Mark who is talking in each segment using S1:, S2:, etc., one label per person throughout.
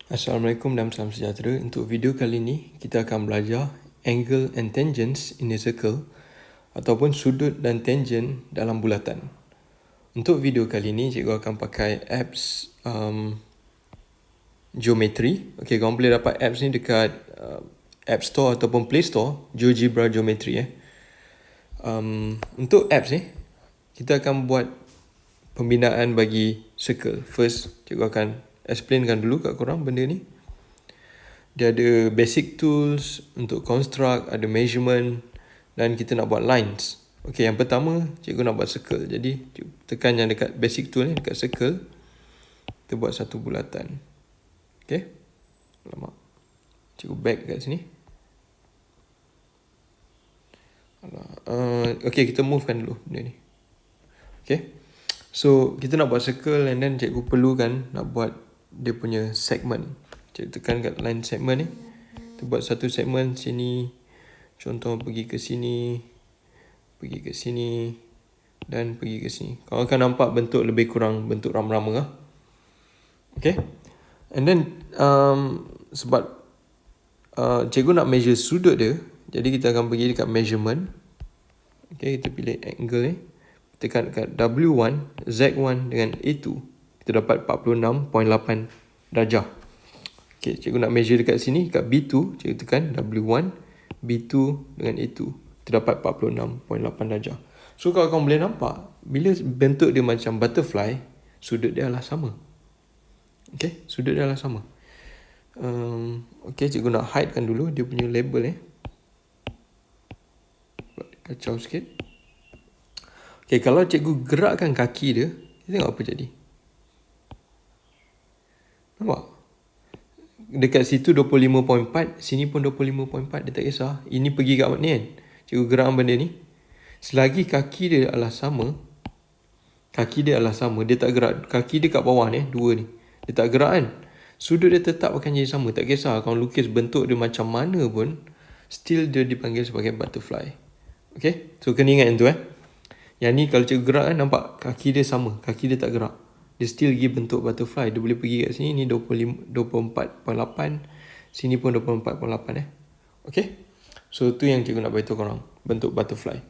S1: Assalamualaikum dan salam sejahtera. Untuk video kali ini, kita akan belajar angle and tangents in a circle ataupun sudut dan tangent dalam bulatan. Untuk video kali ini, cikgu akan pakai apps geometry. Okey, korang boleh dapat apps ni dekat App Store ataupun Play Store, GeoGebra Geometry. Untuk apps ni, kita akan buat pembinaan bagi circle. First, cikgu akan explainkan dulu kat korang benda ni. Dia ada basic tools untuk construct, ada measurement dan kita nak buat lines. Okey, yang pertama cikgu nak buat circle. Jadi tekan yang dekat basic tool ni, dekat circle. Kita buat satu bulatan. Okey. Alamak. Cikgu back kat sini. Okey, kita movekan dulu benda ni. Okey. So, kita nak buat circle and then cikgu perlukan nak buat dia punya segment. Cikgu tekan kat line segment ni. Kita buat satu segment sini. Contoh pergi ke sini. Pergi ke sini. Dan pergi ke sini. Kau akan nampak bentuk lebih kurang bentuk rama-rama lah. Okay. And then sebab cikgu nak measure sudut dia. Jadi kita akan pergi dekat measurement. Okay, kita pilih angle ni. Tekan kat W1, Z1 dengan A2. Kita dapat 46.8 darjah. Okay, cikgu nak measure dekat sini, kat B2, cikgu tekan W1, B2 dengan A2. Kita dapat 46.8 darjah. So, kalau korang boleh nampak, bila bentuk dia macam butterfly, sudut dia adalah sama. Okay, sudut dia adalah sama. Okay, cikgu nak hidekan dulu dia punya label . Kacau sikit. Okay, kalau cikgu gerakkan kaki dia, kita tengok apa jadi. Nampak? Dekat situ 25.4, sini pun 25.4, dia tak kisah. Ini pergi kat ni kan. Cikgu gerakkan benda ni. Selagi kaki dia adalah sama, dia tak gerak. Kaki dia kat bawah ni, dua ni. Dia tak gerak kan. Sudut dia tetap akan jadi sama. Tak kisah kalau lukis bentuk dia macam mana pun, still dia dipanggil sebagai butterfly. Okay, so kena ingat yang tu . Yang ni kalau cikgu gerak kan, nampak kaki dia sama. Kaki dia tak gerak. Dia still lagi bentuk butterfly. Dia boleh pergi kat sini. Ni 24.8. Sini pun 24.8 . Okay. So tu yang cikgu nak beritahu korang. Bentuk butterfly.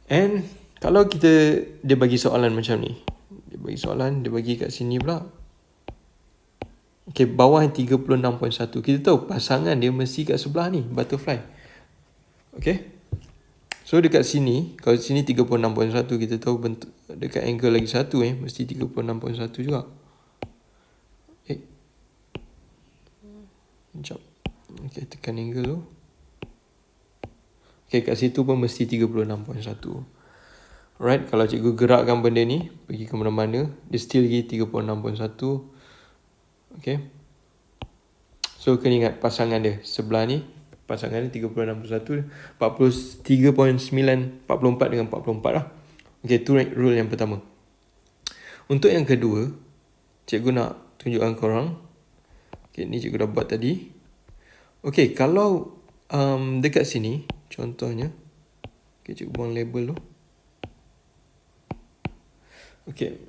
S1: And kalau dia bagi soalan macam ni. Dia bagi soalan. Dia bagi kat sini pula. Okay. Bawah yang 36.1. Kita tahu pasangan dia mesti kat sebelah ni. Butterfly. Okay. So dekat sini, kalau sini 36.1, kita tahu bentuk dekat angle lagi satu mesti 36.1 juga. Sekejap. Okay, tekan angle tu. Okay, kat situ pun mesti 36.1. Alright, kalau cikgu gerakkan benda ni, pergi ke mana-mana, dia still lagi 36.1. Okay. So, kena ingat pasangan dia sebelah ni. Pasangan ni 36.1, 43.9, 44 dengan 44 lah. Okay, tu rule yang pertama. Untuk yang kedua, cikgu nak tunjukkan korang. Okay, ni cikgu dah buat tadi. Okay, kalau dekat sini, contohnya. Okay, cikgu buang label tu. Okay.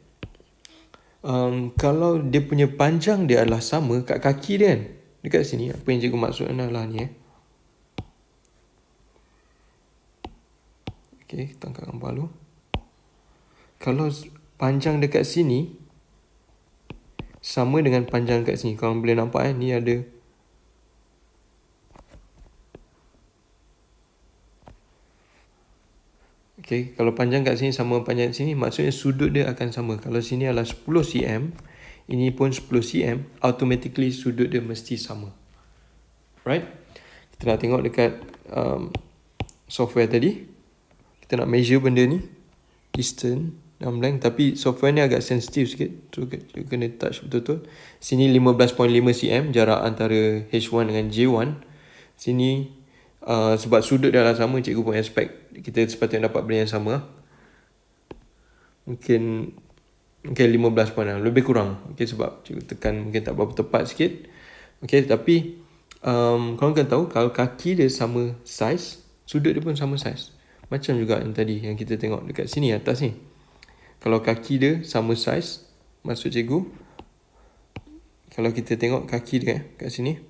S1: Kalau dia punya panjang dia adalah sama kat kaki dia kan. Dekat sini, apa yang cikgu maksud adalah ni Okay, kita angkat gambar dulu. Kalau panjang dekat sini sama dengan panjang dekat sini. Korang boleh nampak ni ada. Okay, kalau panjang kat sini sama panjang kat sini, maksudnya sudut dia akan sama. Kalau sini adalah 10 cm, ini pun 10 cm, automatically sudut dia mesti sama. Right? Kita nak tengok dekat software tadi. Kita nak measure benda ni, distance dan blank, tapi software ni agak sensitif sikit, so you kena touch betul-betul. Sini 15.5 cm jarak antara H1 dengan J1. Sini sebab sudut dah lah sama, cikgu pun expect kita sepatutnya dapat benda yang sama. Mungkin 15 point lah, lebih kurang. Okay, sebab cikgu tekan mungkin tak berapa tepat sikit. Okay, tapi korang kan tahu kalau kaki dia sama size, sudut dia pun sama size. Macam juga yang tadi yang kita tengok dekat sini atas ni. Kalau kaki dia sama size, maksud cikgu Kalau kita tengok kaki dia kat sini.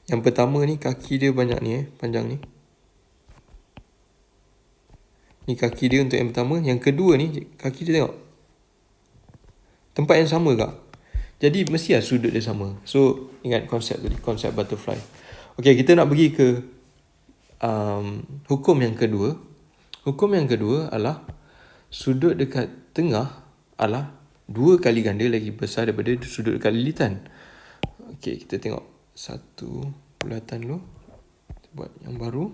S1: Yang pertama ni kaki dia banyak ni panjang ni. Ni kaki dia untuk yang pertama. Yang kedua ni kaki dia tengok. Tempat yang sama kak. Jadi mesti lah sudut dia sama. So ingat konsep tadi, konsep butterfly. Okay, kita nak pergi ke hukum yang kedua. Hukum yang kedua adalah sudut dekat tengah adalah 2 kali ganda lagi besar daripada sudut dekat lilitan. Okay, kita tengok satu bulatan dulu. Kita buat yang baru.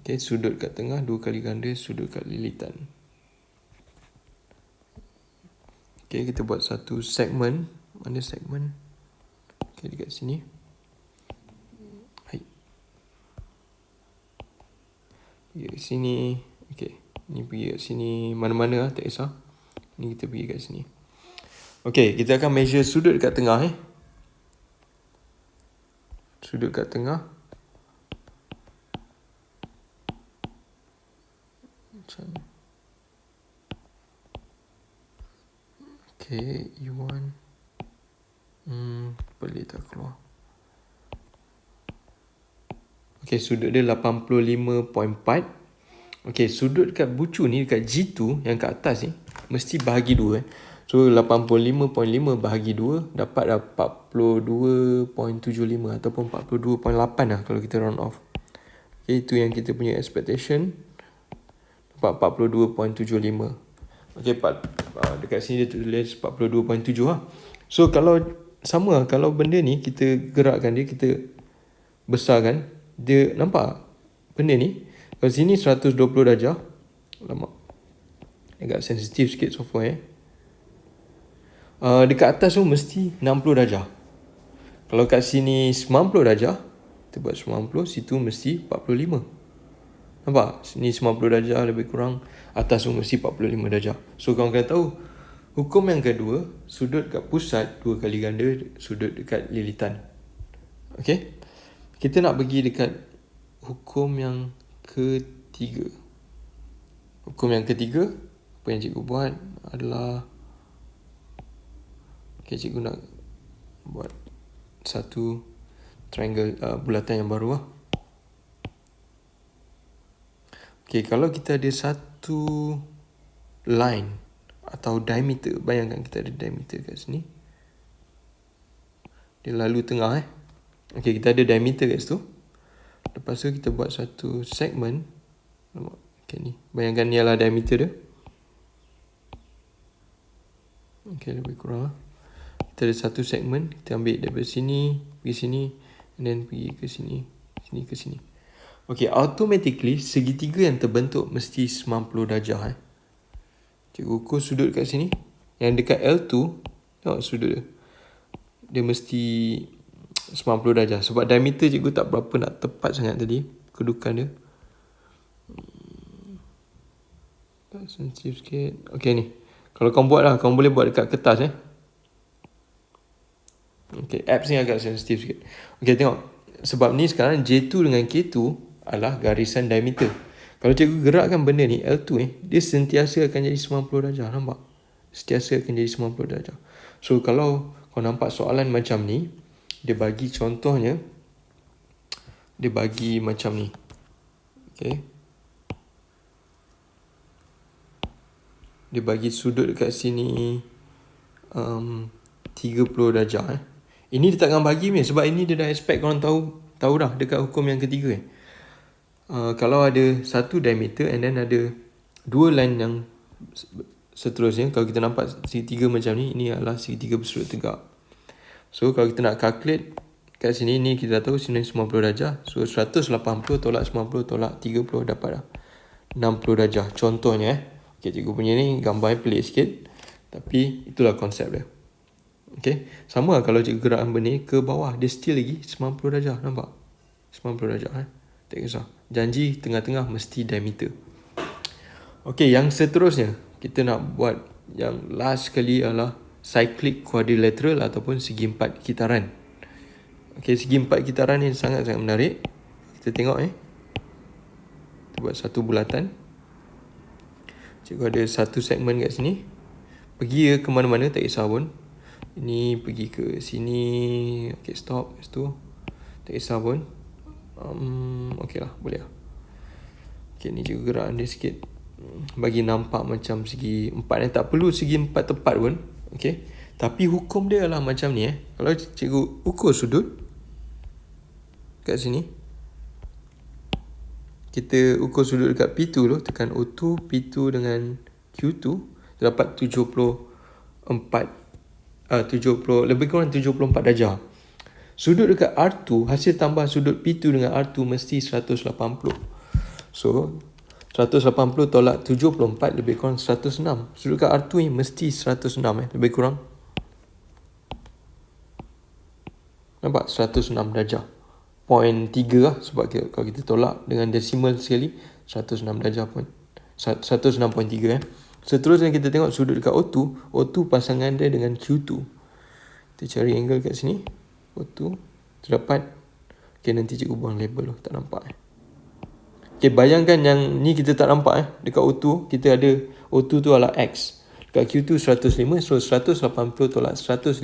S1: Okay, sudut kat tengah 2 kali ganda sudut kat lilitan. Okay, kita buat satu segmen. Mana segmen? Okay, dekat sini. Hai. Pergi kat sini. Okay, ni pergi kat sini. Mana-mana lah, tak kisah. Ni kita pergi kat sini. Okay, kita akan measure sudut kat tengah Sudut kat tengah. Macam ni. Okay, E1. Pelik tak keluar. Okay, sudut dia 85.4. Okay, sudut kat bucu ni, dekat G2 yang kat atas ni, mesti bahagi 2 So 85.5 bahagi 2 dapat dah 42.75 ataupun 42.8 lah kalau kita round off. Okay, itu yang kita punya expectation. Dapat 42.75. Okay, dekat sini dia tulis 42.7 lah. So kalau sama lah, kalau benda ni kita gerakkan dia, kita besarkan, dia nampak benda ni. Kalau sini 120 darjah. Lama. Agak sensitif sikit software dekat atas tu mesti 60 darjah. Kalau kat sini 90 darjah, kita buat 90, situ mesti 45. Nampak? Sini 90 darjah lebih kurang, atas tu mesti 45 darjah. So korang kena tahu, hukum yang kedua, sudut kat pusat 2 kali ganda sudut dekat lilitan. Okay? Kita nak pergi dekat hukum yang ketiga. Hukum yang ketiga, apa yang cikgu buat adalah, okay, cikgu nak buat satu triangle, bulatan yang baru lah. Okay, kalau kita ada satu line atau diameter, bayangkan kita ada diameter kat sini. Dia lalu tengah Okay, kita ada diameter kat situ. Lepas tu kita buat satu segmen. Okay, ni. Bayangkan ni adalah diameter dia. Okay, lebih kurang lah. Kita ada satu segmen, kita ambil daripada sini, pergi sini, and then pergi ke sini, sini ke sini. Okay, automatically segitiga yang terbentuk mesti 90 darjah Cikgu ukur sudut kat sini. Yang dekat L2, tengok sudut dia. Dia mesti 90 darjah. Sebab diameter cikgu tak berapa nak tepat sangat tadi, kedudukan dia. Sensitif sikit. Okay ni. Kalau kau buat lah, kau boleh buat dekat kertas Okay, apps ni agak sensitif sikit. Okay, tengok. Sebab ni sekarang J2 dengan K2 adalah garisan diameter. Kalau cikgu gerakkan benda ni, L2 dia sentiasa akan jadi 90 darjah. Nampak? Sentiasa akan jadi 90 darjah. So, kalau kau nampak soalan macam ni, dia bagi contohnya, dia bagi macam ni. Okay. Dia bagi sudut dekat sini 30 darjah Ini dia takkan bagi sebab ini dia dah expect korang tahu dah dekat hukum yang ketiga kalau ada satu diameter and then ada 2 line yang seterusnya, kalau kita nampak segitiga macam ni, ini adalah segitiga bersudut tegak. So kalau kita nak calculate kat sini, ni kita dah tahu sini 90 darjah. So 180 tolak 90 tolak 30 dapat dah 60 darjah. Contohnya okay, cikgu punya ni gambarnya pelik sikit, tapi itulah konsep dia. Okay, sama lah kalau cikgu gerakkan benda ke bawah, dia still lagi 90 darjah. Nampak? 90 darjah tak kisah. Janji tengah-tengah mesti diameter. Okay, yang seterusnya kita nak buat yang last sekali adalah cyclic quadrilateral ataupun segi empat kitaran. Okay, segi empat kitaran ni sangat-sangat menarik. Kita tengok kita buat satu bulatan. Cikgu ada satu segmen kat sini. pergi ke mana-mana tak kisah pun. Ini pergi ke sini. Okay, stop. Lepas tu tak kisah pun. Okay lah, boleh lah. Okay, ni juga gerakan dia sikit bagi nampak macam segi 4. Tak perlu segi 4 tepat pun. Okay, tapi hukum dia lah macam ni. Kalau cikgu ukur sudut kat sini, kita ukur sudut dekat P2 tu, tekan O2, P2 dengan Q2, dapat 70 lebih kurang 74 darjah. Sudut dekat R2, hasil tambah sudut P2 dengan R2 mesti 180. So 180 tolak 74 lebih kurang 106. Sudut dekat R2 ni mesti 106 lebih kurang. Nampak? 106 darjah. 0.3 lah, sebab kalau kita tolak dengan desimal sekali 106 darjah pun 106.3. Seterusnya kita tengok sudut dekat O2. O2 pasangan dia dengan Q2. Kita cari angle kat sini. O2 terdapat. Okay, nanti cikgu buang label tu, tak nampak. Okay, bayangkan yang ni kita tak nampak. Dekat O2 kita ada, O2 tu adalah X. Dekat Q2 105. So 180 tolak 105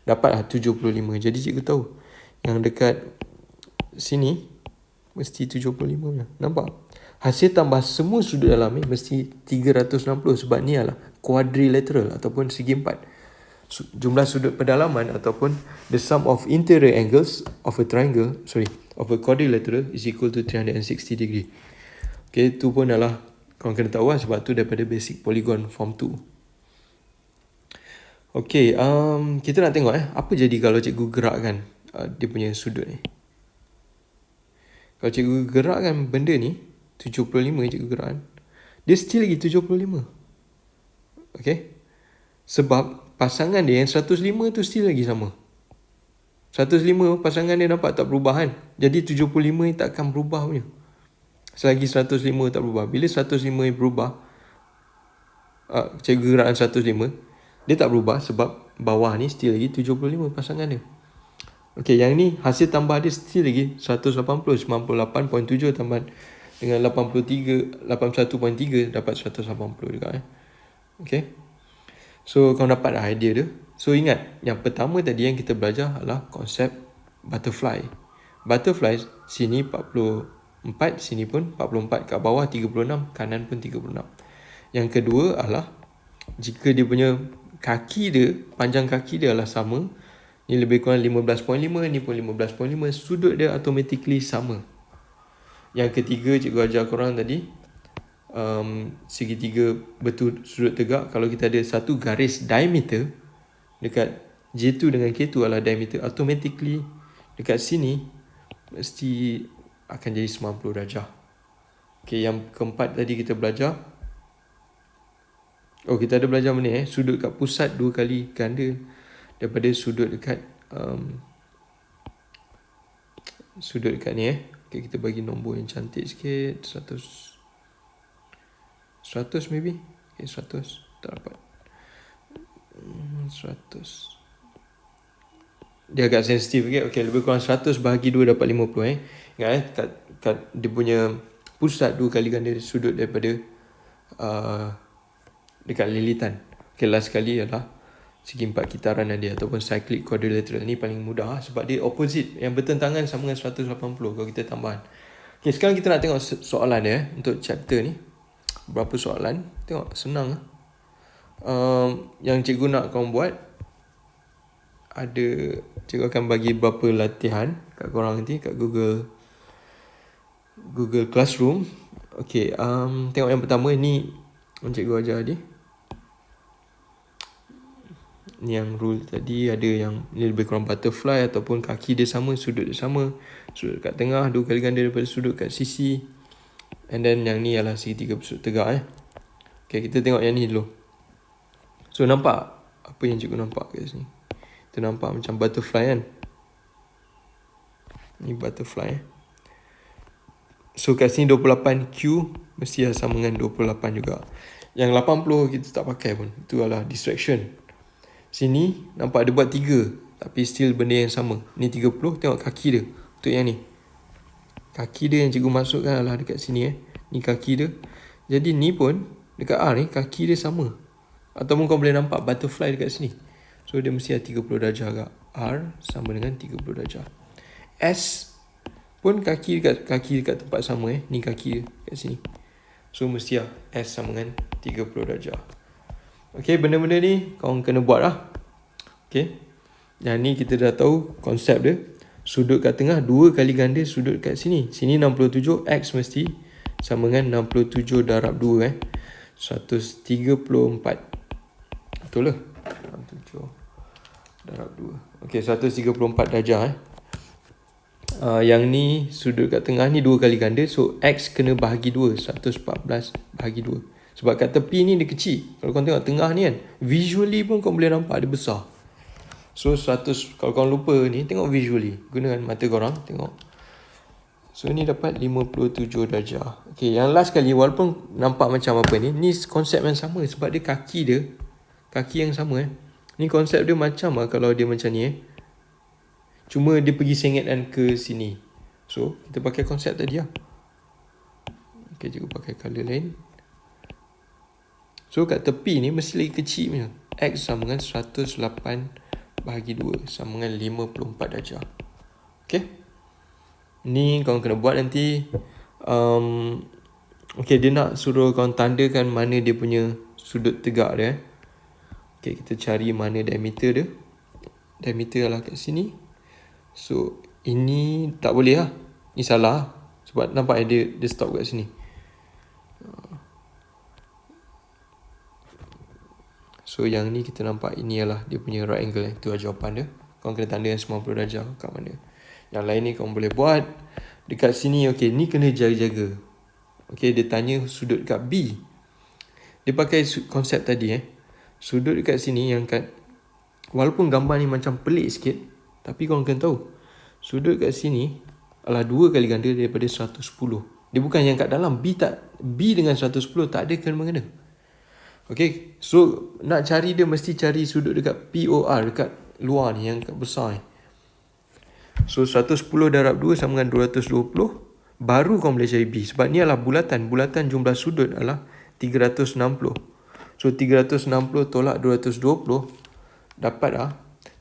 S1: dapatlah 75. Jadi cikgu tahu yang dekat sini mesti 75 punya. Nampak? Hasil tambah semua sudut dalam ni mesti 360 sebab ni adalah quadrilateral ataupun segi 4. Jumlah sudut pedalaman ataupun the sum of interior angles of a triangle, of a quadrilateral is equal to 360 degree. Okay, tu pun adalah korang kena tahu lah, sebab tu daripada basic polygon form 2. Okay, kita nak tengok apa jadi kalau cikgu gerakkan dia punya sudut ni. Kalau cikgu gerakkan benda ni 75, cikgu gerakkan, dia still lagi 75. Okay, sebab pasangan dia yang 105 tu still lagi sama. 105 pasangan dia nampak tak berubah kan. Jadi 75 ni tak akan berubah punya selagi 105 tak berubah. Bila 105 berubah, cikgu gerakkan 105, dia tak berubah sebab bawah ni still lagi 75 pasangan dia. Okay, yang ni hasil tambah dia still lagi 180. 98.7 tambah dengan 81.3 dapat 180 juga. Okay, so kau dapat idea dia. So ingat, yang pertama tadi yang kita belajar adalah konsep butterfly. Butterfly sini 44, sini pun 44, kat bawah 36, kanan pun 36. Yang kedua adalah jika dia punya kaki dia, panjang kaki dia adalah sama, ni lebih kurang 15.5, ni pun 15.5, sudut dia automatically sama. Yang ketiga cikgu ajar korang tadi, segitiga betul sudut tegak, kalau kita ada satu garis diameter dekat J2 dengan K2 adalah diameter, automatically dekat sini mesti akan jadi 90 darjah. Okay, yang keempat tadi kita belajar, kita ada belajar mana sudut kat pusat 2 kali ganda daripada sudut dekat sudut dekat ni. Okay, kita bagi nombor yang cantik sikit, 100 maybe. Okay, 100 tak dapat. 100 dia agak sensitif. Okay, lebih kurang 100 bahagi 2 dapat 50. Ingat kat dia punya pusat 2 kali ganda sudut daripada dekat lilitan. Okay, last sekali adalah segi 4 kitaran dia ataupun cyclic quadrilateral. Ni paling mudah sebab dia opposite, yang bertentangan sama dengan 180 kalau kita tambahan. Okay, sekarang kita nak tengok soalan dia untuk chapter ni. Berapa soalan? Tengok, senang. Yang cikgu nak korang buat, ada, cikgu akan bagi beberapa latihan kat korang nanti kat Google Classroom. Okay, tengok yang pertama ni yang cikgu ajar tadi. Ni yang rule tadi, ada yang ni lebih kurang butterfly ataupun kaki dia sama, sudut dia sama, sudut kat tengah 2 kali ganda daripada sudut kat sisi, and then yang ni adalah segitiga bersudut tegak. Okay, kita tengok yang ni dulu. So nampak apa yang cikgu nampak kat sini? Kita nampak macam butterfly kan. Ni butterfly. So kat sini 28Q mesti sama dengan 28 juga. Yang 80 kita tak pakai pun, itu adalah distraction. Sini nampak dia buat 3 tapi still benda yang sama. Ni 30, tengok kaki dia. Untuk yang ni, kaki dia yang cikgu masukkan adalah dekat sini. Ni kaki dia. Jadi ni pun dekat R ni kaki dia sama. Ataupun kau boleh nampak butterfly dekat sini. So dia mesti ada 30 darjah agak. R sama dengan 30 darjah. S pun kaki dekat tempat sama ni kaki kat sini. So mesti lah S sama dengan 30 darjah. Okay, benda-benda ni kau kena buat lah. Okay, yang ni kita dah tahu konsep dia. Sudut kat tengah 2 kali ganda sudut kat sini. Sini 67, X mesti sama dengan 67 darab 2 134. Betul lah. 67 darab 2. Okay, 134 darjah yang ni sudut kat tengah ni 2 kali ganda. So X kena bahagi 2, 114 bahagi 2. Sebab kat tepi ni dia kecil. Kalau kau tengok tengah ni kan, visually pun kau boleh nampak dia besar. So 100, kalau kau lupa ni, tengok visually, gunakan mata korang, tengok. So ni dapat 57 darjah. Okay, yang last kali, walaupun nampak macam apa ni konsep yang sama. Sebab dia kaki yang sama Ni konsep dia macam lah kalau dia macam ni Cuma dia pergi sengitkan ke sini. So kita pakai konsep tadi lah. Okay, juga pakai colour lain. So kat tepi ni mesti lagi kecil punya. X sama dengan 108 bahagi 2 sama dengan 54 darjah. Okay, ni kau kena buat nanti. Okay, dia nak suruh kau tandakan mana dia punya sudut tegak dia. Okay, kita cari mana diameter dia. Diameter lah kat sini. So ini tak boleh lah. Ni salah. Sebab nampak dia stop kat sini. So yang ni kita nampak ini ialah dia punya right angle. Itu lah jawapan dia. Kau kena tandakan 90 darjah kat mana. Yang lain ni kau boleh buat dekat sini. Okay, ni kena jaga-jaga. Okay, dia tanya sudut kat B. Dia pakai konsep tadi sudut dekat sini yang kat, walaupun gambar ni macam pelik sikit, tapi kau kena tahu sudut kat sini adalah 2 kali ganda daripada 110. Dia bukan yang kat dalam. B dengan 110 tak ada kena-mengena. Okay, so nak cari dia mesti cari sudut dekat POR, dekat luar ni yang kat besar ni. So 110 darab 2 sama dengan 220. Baru kau boleh cari B. Sebab ni adalah bulatan. Bulatan jumlah sudut adalah 360. So 360 tolak 220 dapat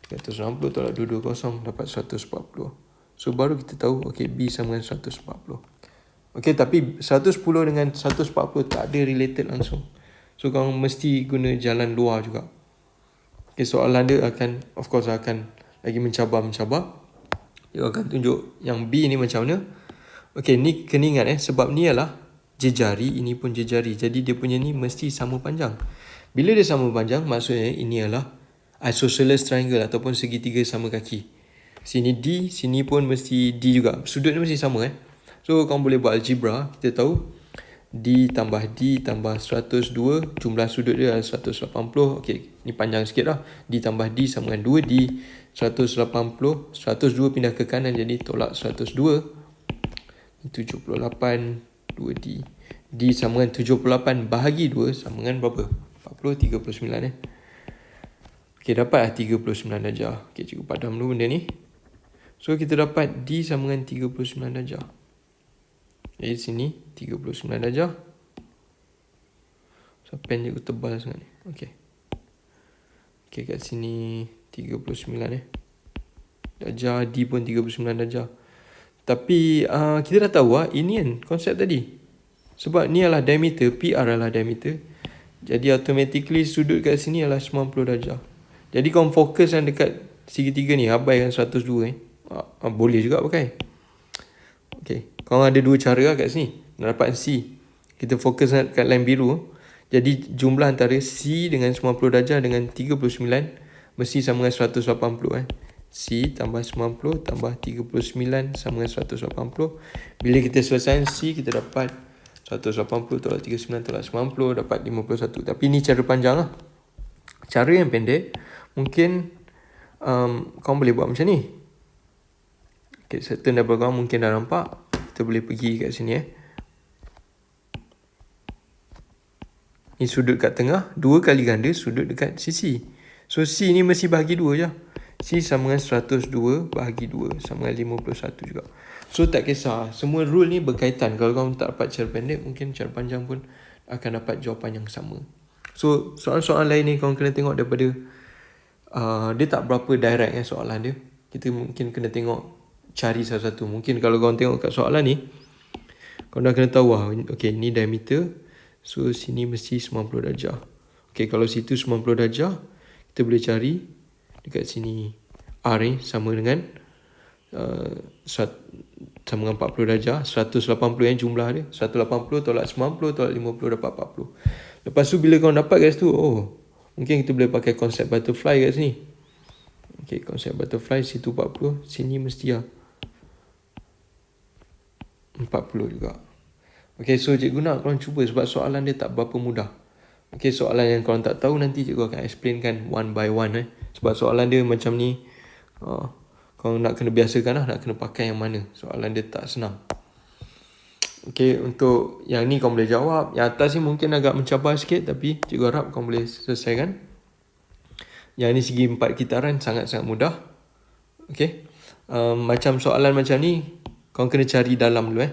S1: 360 tolak 220 dapat 140. So baru kita tahu okay, B sama dengan 140. Okay, tapi 110 dengan 140 tak ada related langsung. So kau mesti guna jalan luar juga. Okay, soalan dia akan, of course akan lagi mencabar. Dia akan tunjuk yang B ni macam mana. Okay, ni kena ingat sebab ni adalah jejari, ini pun jejari. Jadi dia punya ni mesti sama panjang. Bila dia sama panjang, maksudnya ini adalah isosceles triangle ataupun segitiga sama kaki. Sini D, sini pun mesti D juga. Sudut ni mesti sama So kau boleh buat algebra. Kita tahu D tambah D tambah 102. Jumlah sudut dia adalah 180. Okay, ni panjang sikit lah. D tambah D sama dengan 2D. 180. 102 pindah ke kanan jadi tolak 102. 78 2D. D sama dengan 78 bahagi 2 sama dengan berapa? 40, 39 Okay, dapatlah 39 darjah. Okay, cikgu padam dulu benda ni. So kita dapat D sama dengan 39 darjah. Jadi sini 39 darjah. So pen cikgu tebal sangat ni. Okay, kat sini 39 darjah. D pun 39 darjah. Tapi kita dah tahu ini kan konsep tadi. Sebab ni adalah diameter, PR adalah diameter. Jadi automatically sudut kat sini adalah 90 darjah. Jadi kau fokus yang dekat segitiga ni, abaikan 102 boleh juga pakai. Okay, kau ada dua cara kat sini nak dapat C. Kita fokus kat line biru. Jadi jumlah antara C dengan 90 darjah dengan 39 mesti sama dengan 180 C tambah 90 tambah 39 sama dengan 180. Bila kita selesai C, kita dapat 180 tolak 39 tolak 90 dapat 51. Tapi ni cara panjang lah. Cara yang pendek mungkin kau boleh buat macam ni. Okay, certain daripada kau mungkin dah nampak. Kita boleh pergi kat sini Ni sudut kat tengah, 2 kali ganda sudut dekat sisi. So C ni mesti bahagi 2 je. C sama dengan 102 bahagi 2 sama dengan 51 juga. So tak kisah, semua rule ni berkaitan. Kalau kau tak dapat cara pendek, mungkin cara panjang pun akan dapat jawapan yang sama. So soalan-soalan lain ni korang kena tengok daripada dia tak berapa direct soalan dia. Kita mungkin kena tengok, cari satu-satu. Mungkin kalau korang tengok kat soalan ni, korang dah kena tahu okay, ni diameter, so sini mesti 90 darjah. Okay, kalau situ 90 darjah, kita boleh cari dekat sini R ni sama dengan sama dengan 40 darjah, 180 yang jumlah dia. 180 tolak 90 tolak 50 dapat 40. Lepas tu bila korang dapat kat situ, mungkin kita boleh pakai konsep butterfly kat sini. Okay, konsep butterfly, situ 40, sini mesti 40 juga. Okay, so cikgu nak korang cuba sebab soalan dia tak berapa mudah. Okay, soalan yang korang tak tahu nanti cikgu akan explainkan one by one. Sebab soalan dia macam ni, korang nak kena biasakan nak kena pakai yang mana. Soalan dia tak senang. Okay, untuk yang ni korang boleh jawab. Yang atas ni mungkin agak mencabar sikit, tapi cikgu harap korang boleh selesaikan. Yang ni segi 4 kitaran sangat-sangat mudah. Okay, macam soalan macam ni korang kena cari dalam dulu.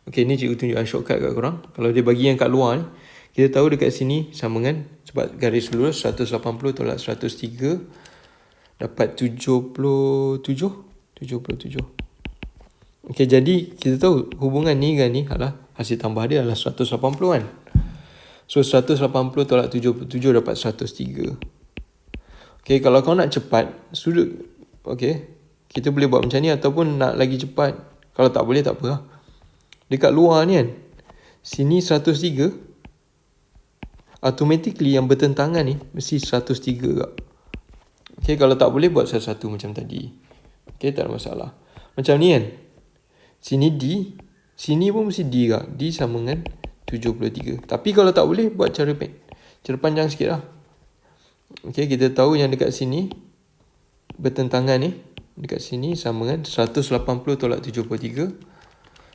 S1: Okay, ni cikgu tunjukkan shortcut kat korang. Kalau dia bagi yang kat luar ni, kita tahu dekat sini sama dengan, sebab garis lurus 180 tolak 103 dapat 77. Okay, jadi kita tahu hubungan ni dengan ni adalah hasil tambah dia adalah 180 kan. So 180 tolak 77 dapat 103. Okay, kalau kau nak cepat sudut, okay, kita boleh buat macam ni, ataupun nak lagi cepat, kalau tak boleh tak apa lah. Dekat luar ni kan, sini 103, automatically yang bertentangan ni mesti 103 juga. Okay, kalau tak boleh buat satu-satu macam tadi. Okay, tak ada masalah. Macam ni kan, sini D, sini pun mesti D juga. D sama dengan 73. Tapi kalau tak boleh, buat cara panjang sikit lah. Okay, kita tahu yang dekat sini bertentangan ni, dekat sini sama dengan 180 tolak 73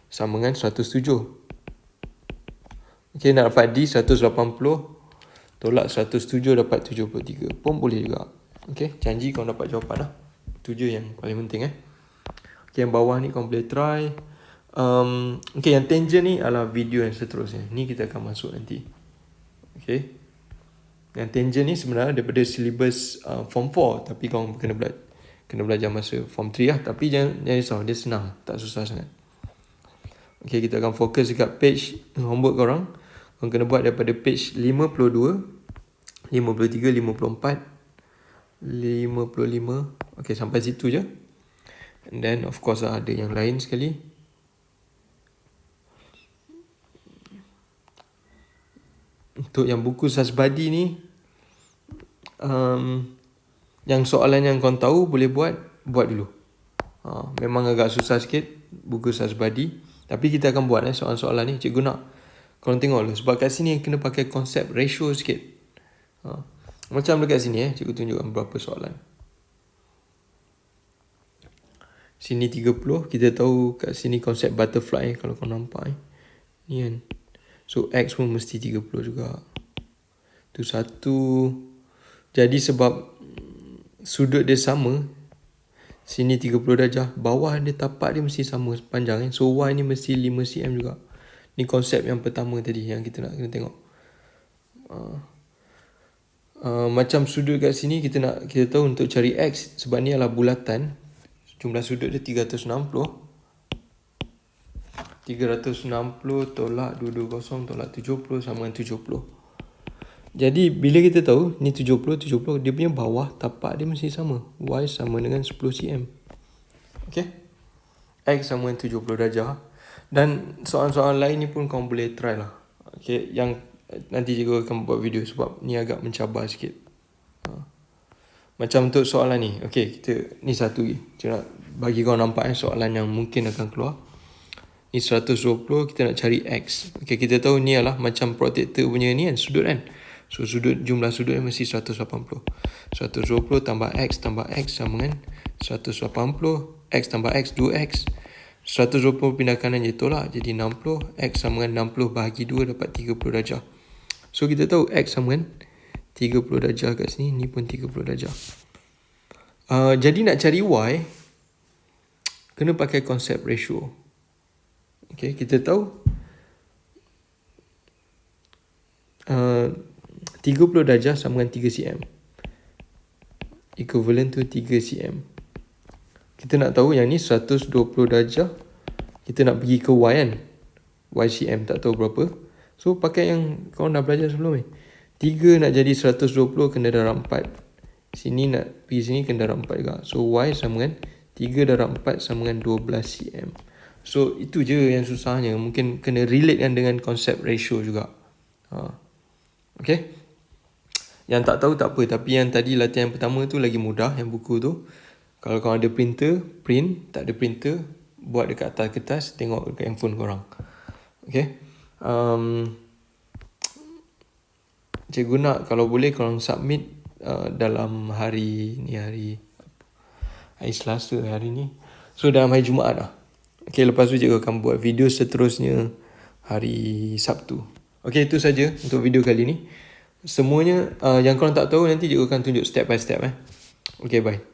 S1: sama dengan 107. Okay, nak dapat D 180 tolak 107 dapat 73 pun boleh juga. Okay, janji kau dapat jawapan lah. Itu je yang paling penting. Okay, yang bawah ni kau boleh try. Okay, yang tangent ni adalah video yang seterusnya. Ni kita akan masuk nanti. Okay, yang tangent ni sebenarnya daripada syllabus form 4, tapi kau kena belajar masa form 3 lah. Tapi jangan risau, dia senang, tak susah sangat. Okay, kita akan fokus dekat page homework korang. Korang kena buat daripada page 52, 53, 54, 55. Okay, sampai situ je. And then of course ada yang lain sekali. Untuk yang buku Sasbadi ni, yang soalan yang kau tahu boleh buat dulu. Memang agak susah sikit buku Sasbadi, tapi kita akan buat soalan-soalan ni. Cikgu nak korang tengok dulu, sebab kat sini kena pakai konsep ratio sikit. Macam dekat sini cikgu tunjukkan beberapa soalan. Sini 30, kita tahu kat sini konsep butterfly kalau kau nampak ni kan. So X pun mesti 30 juga. Tu satu. Jadi sebab sudut dia sama, sini 30 darjah, bawah dia tapak dia mesti sama panjang So Y ni mesti 5 cm juga. Ni konsep yang pertama tadi yang kita nak kena tengok. Macam sudut kat sini kita tahu untuk cari X, sebab ni adalah bulatan, jumlah sudut dia 360 tolak 220 tolak 70 sama dengan 70. Jadi bila kita tahu ni 70, dia punya bawah tapak dia mesti sama. Y sama dengan 10 cm. Okay, X sama dengan 70 darjah. Dan soalan-soalan lain ni pun kau boleh try lah. Okay, yang nanti juga akan buat video sebab ni agak mencabar sikit. Macam untuk soalan ni, okay, kita ni satu lagi. Kita nak bagi kau nampak soalan yang mungkin akan keluar. Ni 120, kita nak cari X. Okay, kita tahu ni adalah macam protector punya ni kan, sudut kan. So jumlah sudut mesti 180. 120 tambah X sama dengan 180. X tambah X 2X. 120 pindah kanan je tolak, jadi 60. X sama dengan 60 bahagi 2 dapat 30 darjah. So kita tahu X sama dengan 30 darjah kat sini, ni pun 30 darjah. Jadi nak cari Y, kena pakai konsep ratio. Okay, kita tahu 30 darjah sama dengan 3 cm. Equivalent to 3 cm. Kita nak tahu yang ni 120 darjah. Kita nak pergi ke Y kan. Y cm tak tahu berapa. So pakai yang korang dah belajar sebelum ni. 3 nak jadi 120 kena darab 4. Sini nak pergi sini kena darab 4 juga. So Y sama dengan 3 darab 4 sama dengan 12 cm. So itu je yang susahnya. Mungkin kena relate kan dengan konsep ratio juga. Okay. Yang tak tahu tak apa. Tapi yang tadi latihan pertama tu lagi mudah. Yang buku tu. Kalau korang ada printer, print. Tak ada printer, buat dekat atas kertas. Tengok dekat handphone korang. Okay. Cikgu nak kalau boleh korang submit dalam hari ni, hari Selasa hari ni. So dalam hari Jumaat lah. Okay, lepas tu cikgu akan buat video seterusnya hari Sabtu. Okay, itu saja untuk video kali ni. Semuanya yang korang tak tahu nanti cikgu akan tunjuk step by step. Okay, bye.